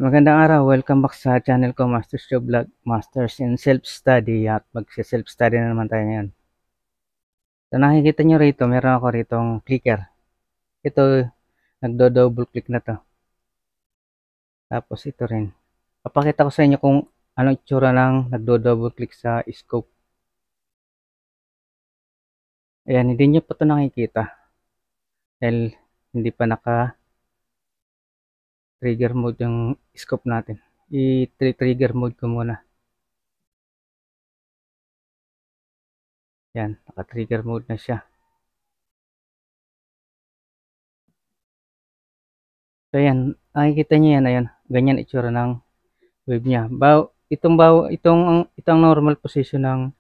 Magandang araw, welcome back sa channel ko, Masters Joe Vlog, Masters in Self-Study, at magsi-self-study na naman tayo ngayon. So nakikita nyo rito, meron ako ritong clicker. Ito, nagdo-double click na to. Tapos ito rin. Papakita ko sa inyo kung anong itsura ng nagdo-double click sa scope. Ayan, hindi nyo pa ito nakikita. Dahil hindi pa naka-trigger mode yung scope natin. I-trigger mode ko muna. Yan, naka-trigger mode na siya. So ayan, nakikita niyo yan, ayan, ganyan itsura ng wave niya. Itong normal position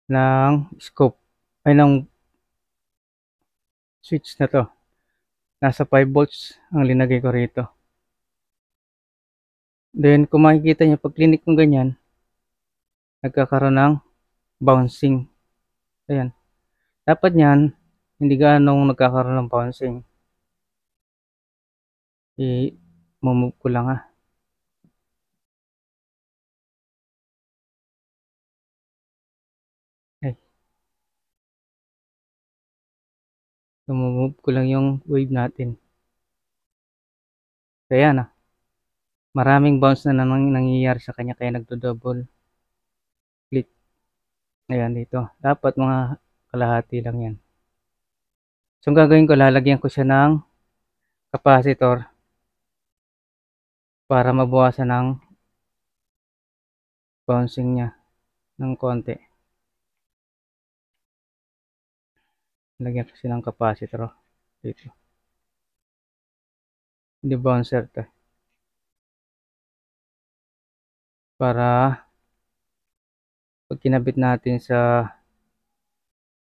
ng scope ay ng switch na to. Nasa 5 volts ang linagay ko rito. Then kung makikita niyo pag clinic ko ganyan, nagkakaroon ng bouncing. Ayan. Dapat niyan hindi gaano nagkakaroon ng bouncing. I-move ko lang ha. Ay, move ko lang yung wave natin. Kaya na. Maraming bounce na nangyayari sa kanya kaya nagdo-double click. Ayan dito. Dapat mga kalahati lang yan. So ang gagawin ko, lalagyan ko siya ng capacitor para mabawasan ng bouncing niya ng konti. Lagyan ko siya ng capacitor dito. Hindi bouncer to. Para pag kinabit natin sa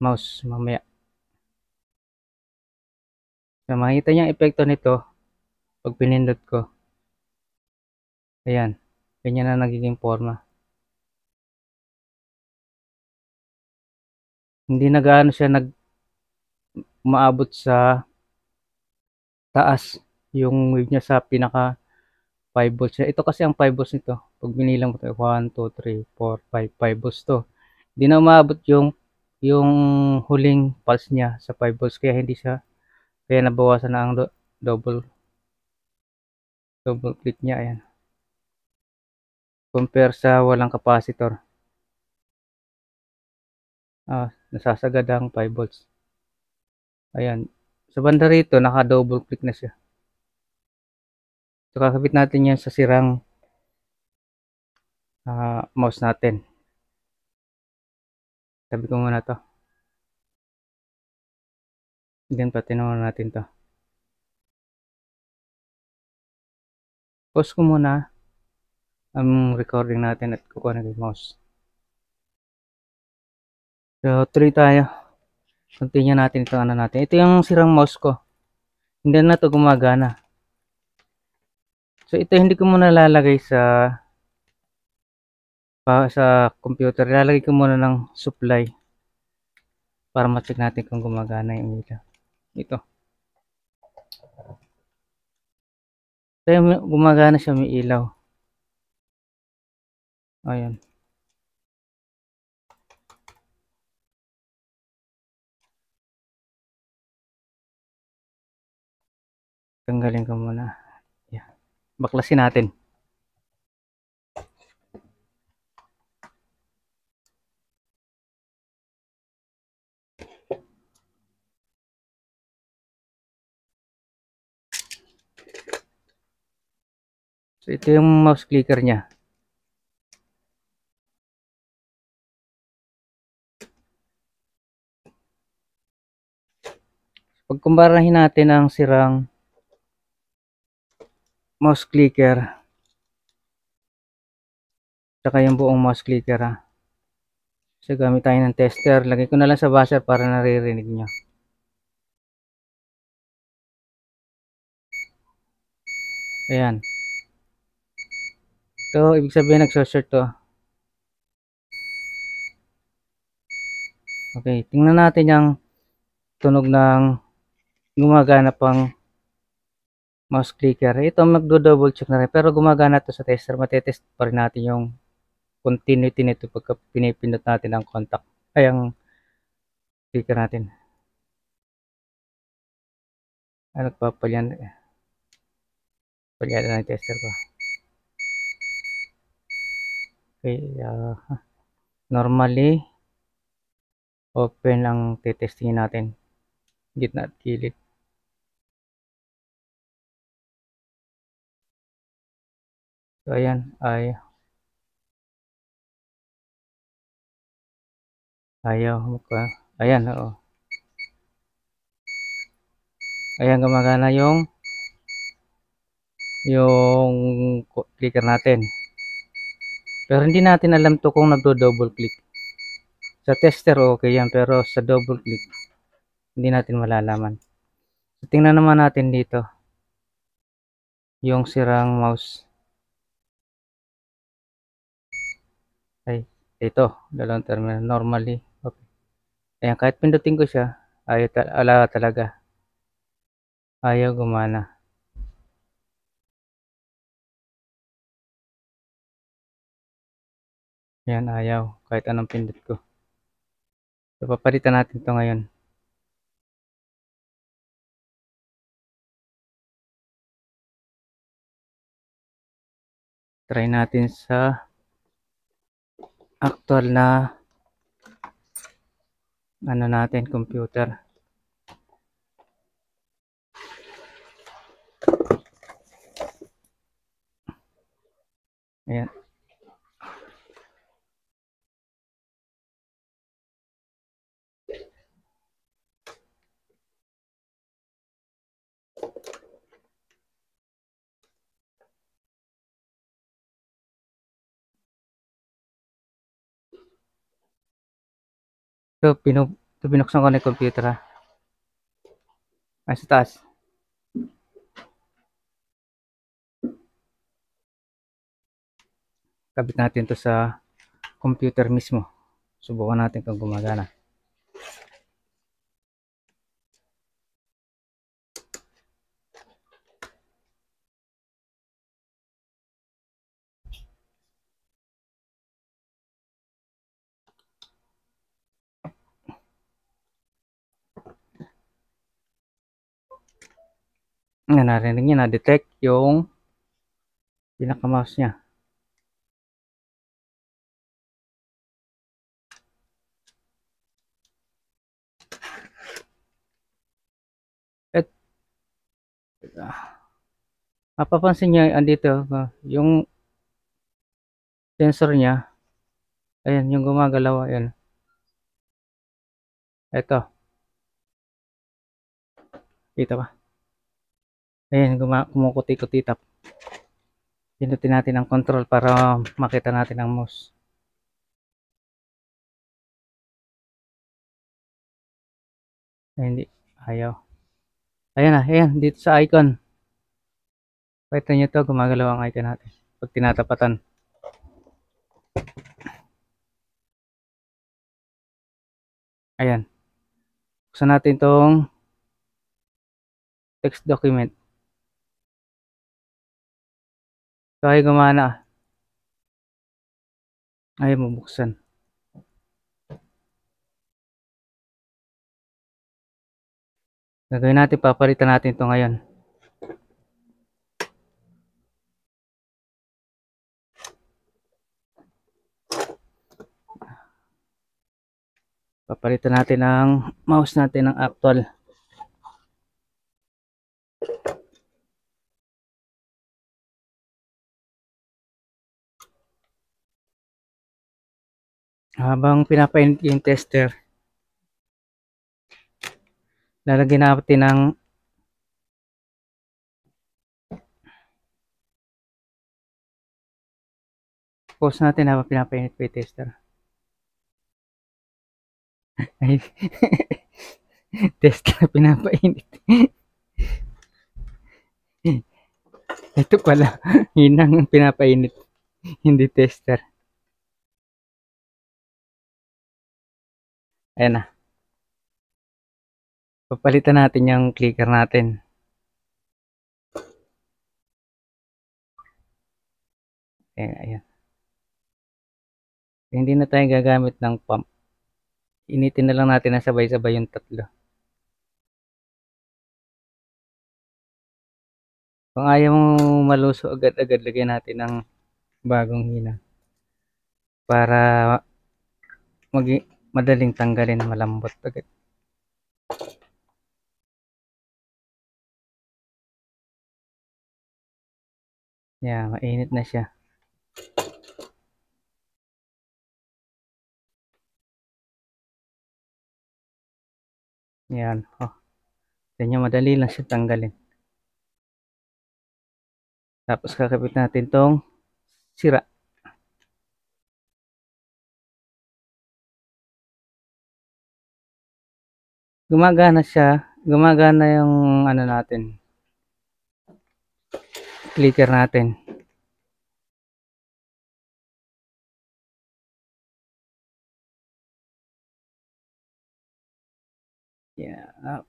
mouse mamaya. So makita niyo ang epekto nito pag pinindot ko. Ayan. Ganyan na nagiging forma. Hindi na gaano siya umaabot sa taas yung wave niya sa pinaka 5 volts. Ito kasi ang 5 volts nito. Pag binilang mo ito, 1, 2, 3, 4, 5, 5 volts to. Hindi na umaabot yung huling pulse niya sa 5 volts kaya nabawasan na ang double click niya. Ayan. Compare sa walang capacitor. Nasasagad ang 5 volts. Ayan. Sa banda rito, naka-double click na siya. So, kakabit natin yan sa sirang mouse natin. Sabi ko muna to. Then, patinuan natin to. Pause ko muna ang recording natin at kukuha natin yung mouse. So, tuloy tayo. Continue natin ito natin. Ito yung sirang mouse ko. Hindi na ito gumagana. So, ito hindi ko muna lalagay sa computer. Lalagay ko muna ng supply para ma-check natin kung gumagana yung ilaw. Ito. So, gumagana siya, may ilaw. Ayan. Tanggalin ko muna. Yeah. Baklasin natin. So, ito yung mouse clicker niya. Pagkumparahin natin ang sirang mouse clicker saka yung buong mouse clicker ha. So, gamit tayo ng tester. Lagay ko na lang sa buzzer para naririnig nyo. Ayan. So, ibig sabihin nagso-short to. Okay, tingnan natin yung tunog ng gumagana pang mouse clicker. Ito magdo-double check na rin. Pero gumagana to sa tester. Matetest pa rin natin yung continuity nito pagka pinipindot natin ang contact. Ay, ang clicker natin. Ay, nagpapalyan. Palyan na yung tester ko. Okay, normally, open ang testingin natin. Gitna at gilid. So, ayan, ayaw. Ayan, oo. Ayan, gumagana yung clicker natin. Pero hindi natin alam to kung nagdo-double click. Sa tester, okay yan. Pero sa double click, hindi natin malalaman. So, tingnan naman natin dito. Yung sirang mouse. Ay, ito. Dalawang terminal. Normally. Okay. Ayan, kahit pindutin ko siya, ala talaga. Ayaw gumana. Ayan, ayaw. Kahit anong pindot ko. So, papalitan natin to ngayon. Try natin sa actual na ano natin, computer. Ayan. So, binuksan ko na yung computer ha. Ay, sa taas. Kabit natin to sa computer mismo. Subukan natin kung gumagana. Nga, narinig niya, na-detect yung pinaka-mouse niya. At mapapansin niya andito yung sensor niya. Ayan, yung gumagalaw. Ayan. Ito. Kita ba? Ayan, kumukuti-kuti tap. Pinutin natin ang control para makita natin ang mouse. Ay, hindi. Ayaw. Ayan na. Ayan. Dito sa icon. Pakita nyo to. Gumagalaw ang icon natin. Pag tinatapatan. Ayan. Buksan natin tong text document. So, ay gumana. Ayaw mabuksan. Gagawin natin, papalitan natin ito ngayon. Papalitan natin ang mouse natin ng actual. Habang pinapainit yung tester, lalagyan natin ng pause natin habang pinapainit pa yung tester. Ay, tester na pinapainit. Ito pala, hinang pinapainit, hindi tester. Ayan na. Papalitan natin yung clicker natin. Kaya ayan. Hindi na tayo gagamit ng pump. Initin na lang natin na sabay-sabay yung tatlo. Kung ayaw mong maluso agad-agad, lagyan natin ng bagong hina. Para madaling tanggalin, malambot agad. Yan, mainit na siya. Yan. Oh. Ganyan, madali lang siya tanggalin. Tapos kakabit natin tong sira. Gumagana siya. Gumagana yung ano natin. Clicker natin. Yeah.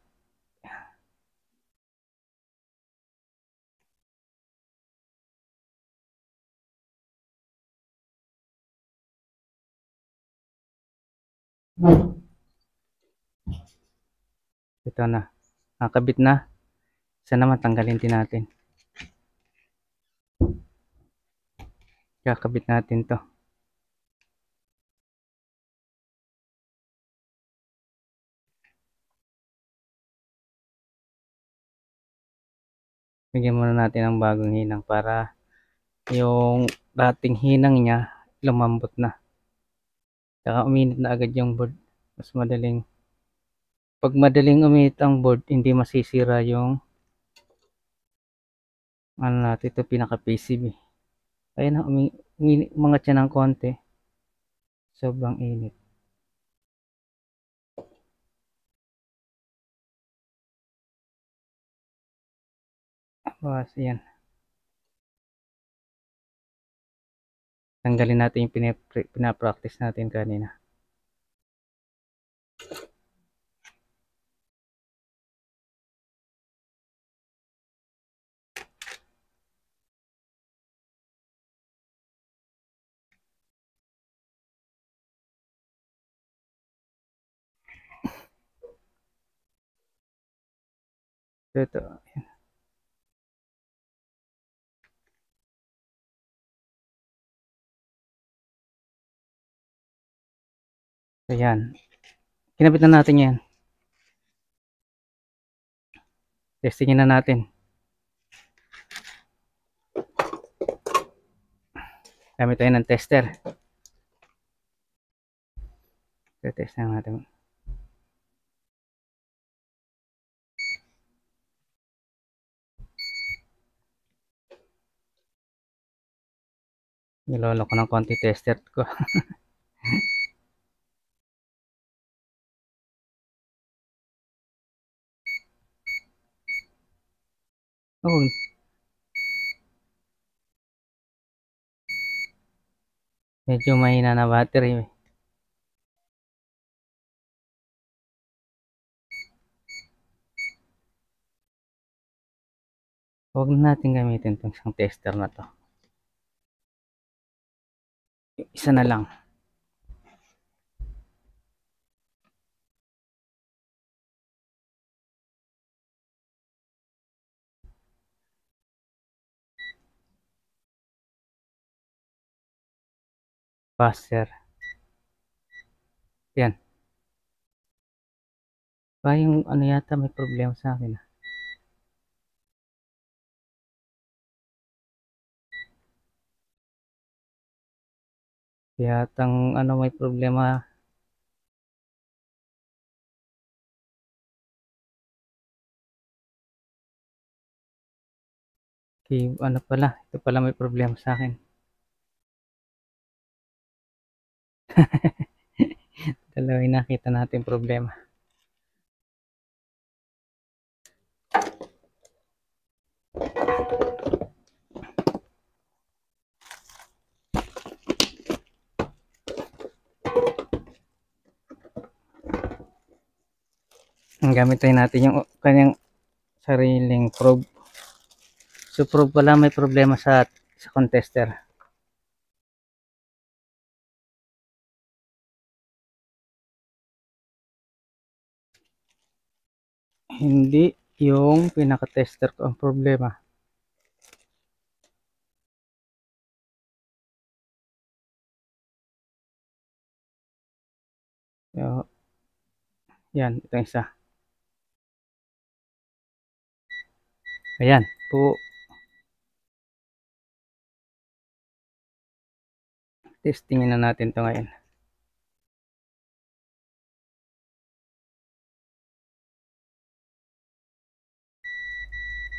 Ito na. Nakabit na. Isa naman tanggalin din natin. Kakabit natin to. Bigyan muna natin ng bagong hinang para yung dating hinang niya lumambot na. Saka uminit na agad yung board. Mas madaling. Pag madaling uminit ang board, hindi masisira yung ano natin, ito pinaka PCB. Ayun na, umangat siya ng konti. Sobrang init. Tapos, yan. Tanggalin natin yung pinapractice natin kanina. Ito. So, yan. Kinabit na natin yan. Testingin na natin. Gamit tayo ng tester. Test na natin. Nilolo ko ng konti tester ko. Oh. Medyo mahina na battery. Huwag na natin gamitin itong isang tester na to. Isa na lang. Faster. Yan. Yung ano yata may problema sa akin. Yatang ano may problema. Ano pala, ito pala may problema sa akin. Dalawa yung nakita natin problema. Gamitin natin yung kanyang sariling probe. So probe pala may problema sa contester. Hindi yung pinaka-tester ko ang problema. So, yan, ito isa. Ayan po. Testingin na natin to ngayon.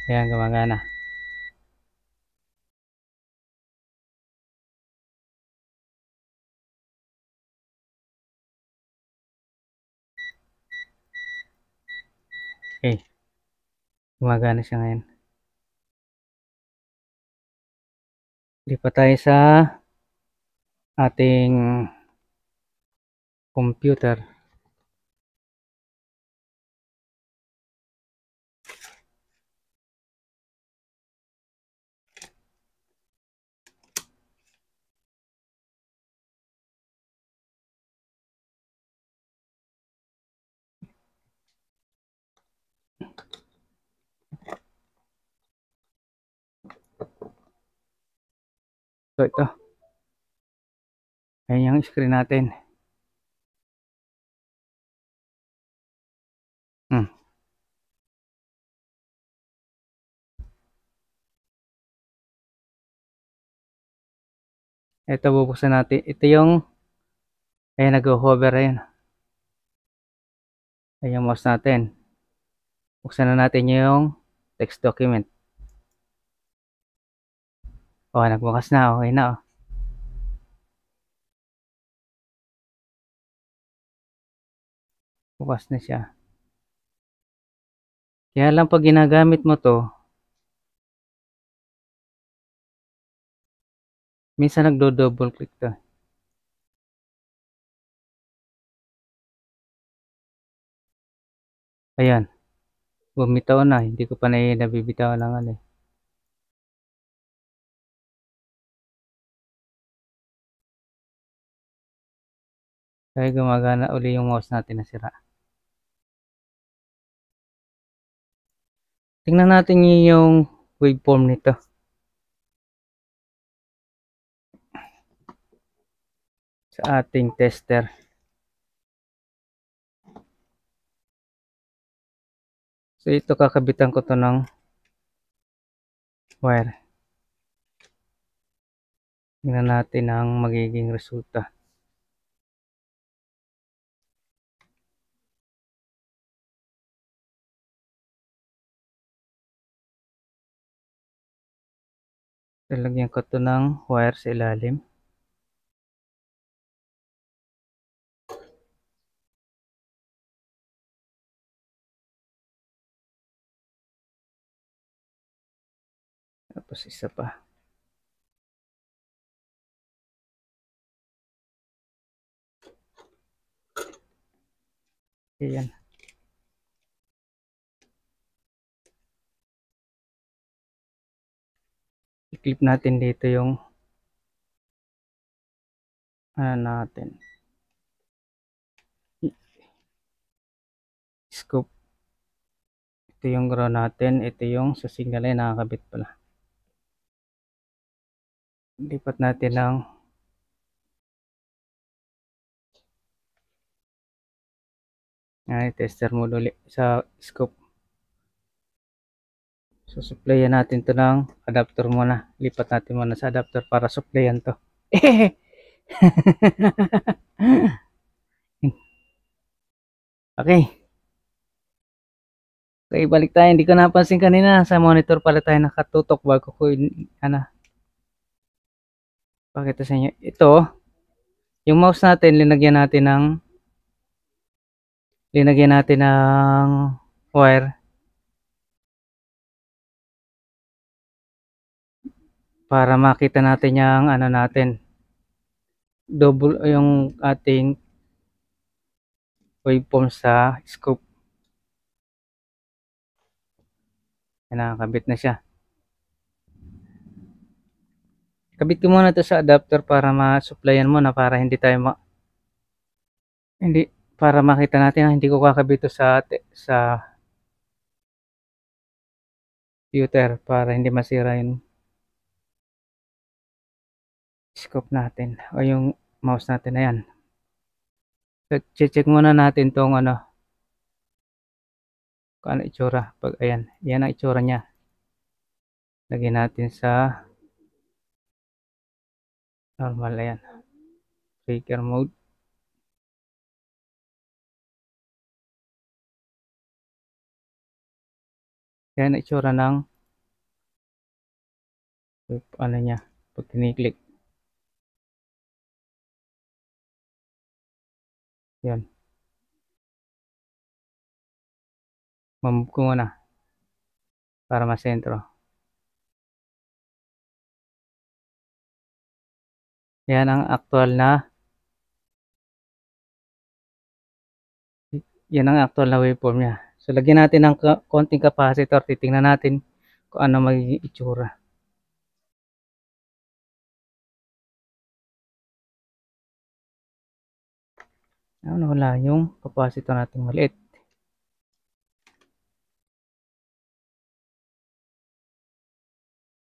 Ayan, gumagana. Okay. Gumagana siya ngayon. Lipat tayo sa ating computer. So ito. Ayan yung screen natin. Ito bubuksan natin. Ito yung ayan, nag-hover. Ayan. Ayan yung mouse natin. Buksan na natin yung text document. Oh, nagbukas na. Okay na. Oh. Bukas na siya. Kaya lang pag ginagamit mo to, minsan nagdo-double click to. Ayan. Bumitaw na. Hindi ko pa nabibitaw lang ano eh. Kaya gumagana uli yung mouse natin na sira. Tingnan natin yung waveform nito. Sa ating tester. So ito kakabitan ko to ng wire. Tingnan natin ang magiging resulta. Lalagyan ko to ng wire sa ilalim. Tapos isa pa. Ayan. I-clip natin dito yung natin. Scope. Ito yung ground natin. Ito yung sa signal ay nakakabit pala. Lipat natin ng tester mode ulit sa scope. So supplyan natin to ng adapter muna. Lipat natin muna sa adapter para supplyan to. Okay. Okay, balik tayo. Hindi ko napansin kanina. Sa monitor pala tayo nakatutok bago ko pakita sa inyo. Ito, yung mouse natin, linagyan natin ng wire para makita natin yung natin. Double yung ating waveform sa scope. Nakakabit na siya. Kabit ko muna ito sa adapter para ma-supplyan mo na para hindi tayo para makita natin na hindi ko kakabit ito sa computer para hindi masira yung scope natin o yung mouse natin. Ayan. So, check muna natin tong ano, kung ano itsura. Pag, ayan, yan ang itsura niya. Lagyan natin sa normal. Ayan. Speaker mode. Yan ang itsura ng ano niya pag kiniklik. Yan. Mamove ko muna para masentro. Yan ang actual na waveform niya. So lagyan natin ng konting capacitor, titingnan natin kung ano magiging itsura. Ano, wala yung capacitor natin maliit.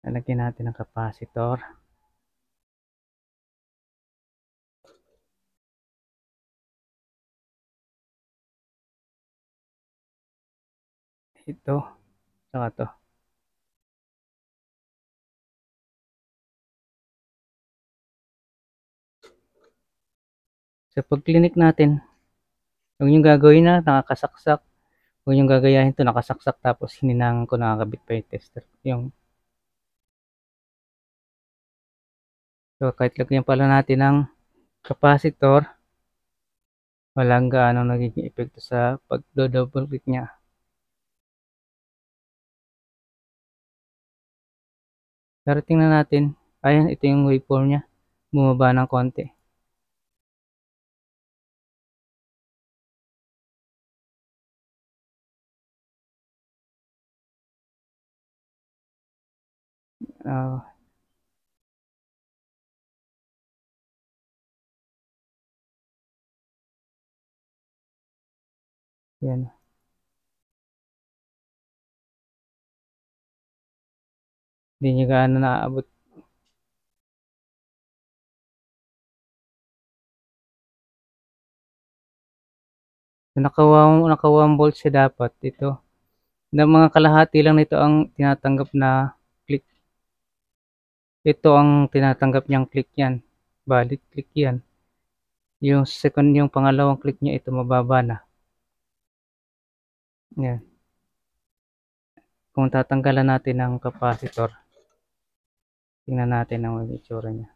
Lalagyan natin ng capacitor. Ito, saka to. So pag clinic natin, yung gagawin na nakakasaksak, kung yung gagayahin to nakasaksak tapos hininangan ko nakakabit pa yung tester. So kahit lagyan pala natin ng capacitor, walang gaano nagiging epekto sa pag-double click niya. Pero tingnan natin, ayan, ito yung waveform niya, bumaba ng konti. Yan. Hindi niya gaano naaabot. So, naka 1 volt siya dapat. Ito. Na mga kalahati lang nito ang tinatanggap na click. Ito ang tinatanggap niyang click yan. Valid click yan. Yung second, yung pangalawang click niya, ito mababa na. Yan. Kung tatanggalan natin ng capacitor, tingnan natin ang itsura niya.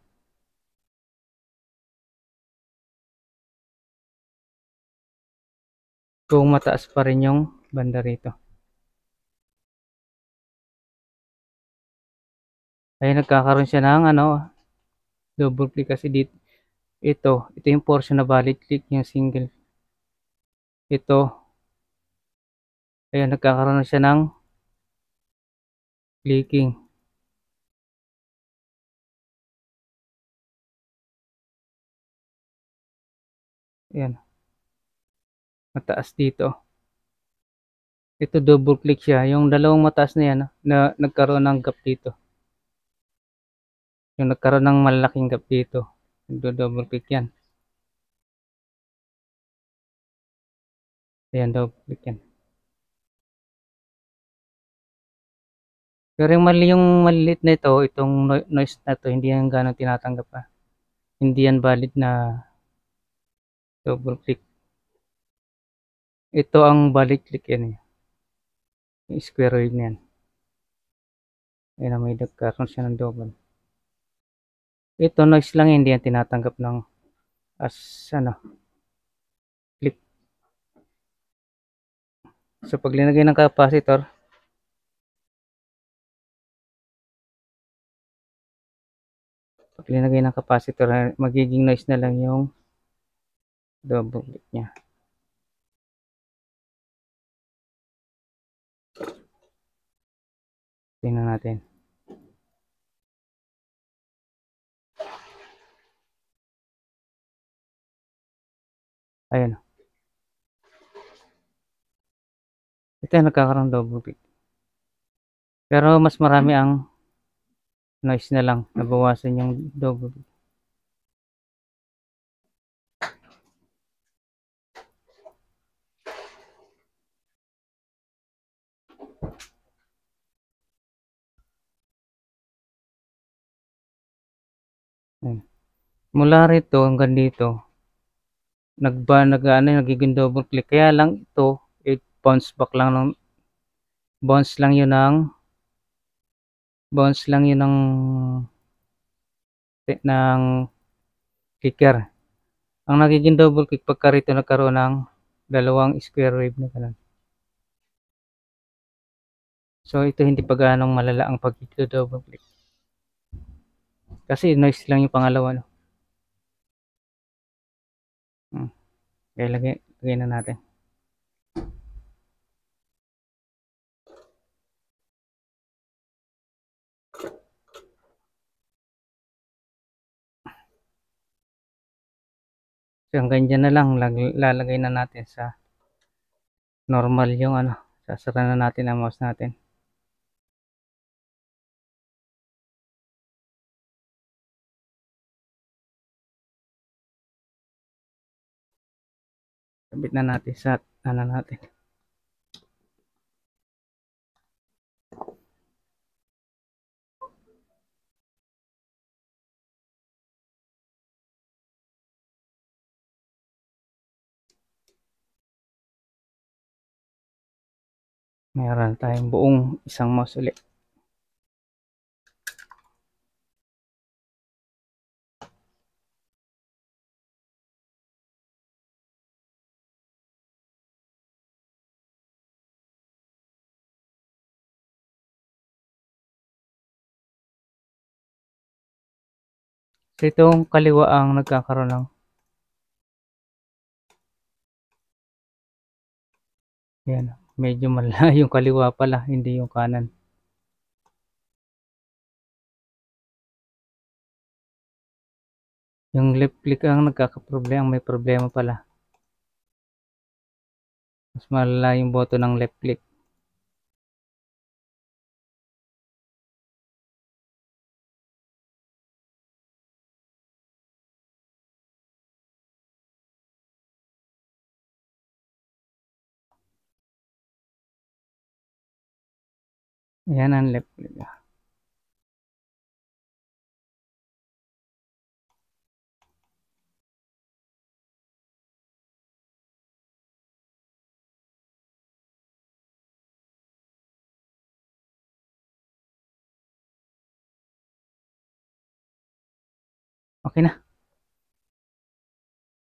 Kung mataas pa rin yung banda rito. Ay nagkakaroon siya ng ano, double click kasi dito. Ito yung portion na valid click yung single. Ito, ayan, nagkakaroon na siya ng clicking. Ayan, mataas dito. Ito double click siya. Yung dalawang mataas na yan, na nagkaroon ng gap dito. Yung nagkaroon ng malaking gap dito. Double click yan. Ayan, double click yan. Pero yung malilit na ito, itong noise na to, hindi yan gano'ng tinatanggap pa. Hindi yan valid na double click. Ito ang valid click yan eh. Yung square wave na yan. Ayan, may nagkaroon siya ng double. Ito noise lang, hindi yan tinatanggap ng as ano, click. So pag linagay ng capacitor, magiging noise na lang yung double click niya. Tingnan natin. Ayan. Ito yung nagkakaroon double click. Pero mas marami ang noise na lang, nabawasan yung double. Ayan. Mula rito hanggang dito, nagiging double click. Kaya lang ito, bounce lang yun ng, bounce lang yun ng clicker. Ang nagiging double click pagka rito nagkaroon ng dalawang square wave na ganun. So ito hindi pa gaanong malala ang pag-double click. Kasi noise lang yung pangalawa, no? Kaya lagay na natin. So hanggang dyan na lang, lalagay na natin sa normal yung ano, sasara na natin ang mouse natin. Sabit na natin sa ano natin. Meron tayong buong isang mouse ulit. So itong kaliwa ang nagkakaroon ng yan, medyo malala yung kaliwa pala, hindi yung kanan. Yung left click ang nagkakaproblema, may problema pala. Mas malala yung button ng left click. Yan ang left click. Okay na.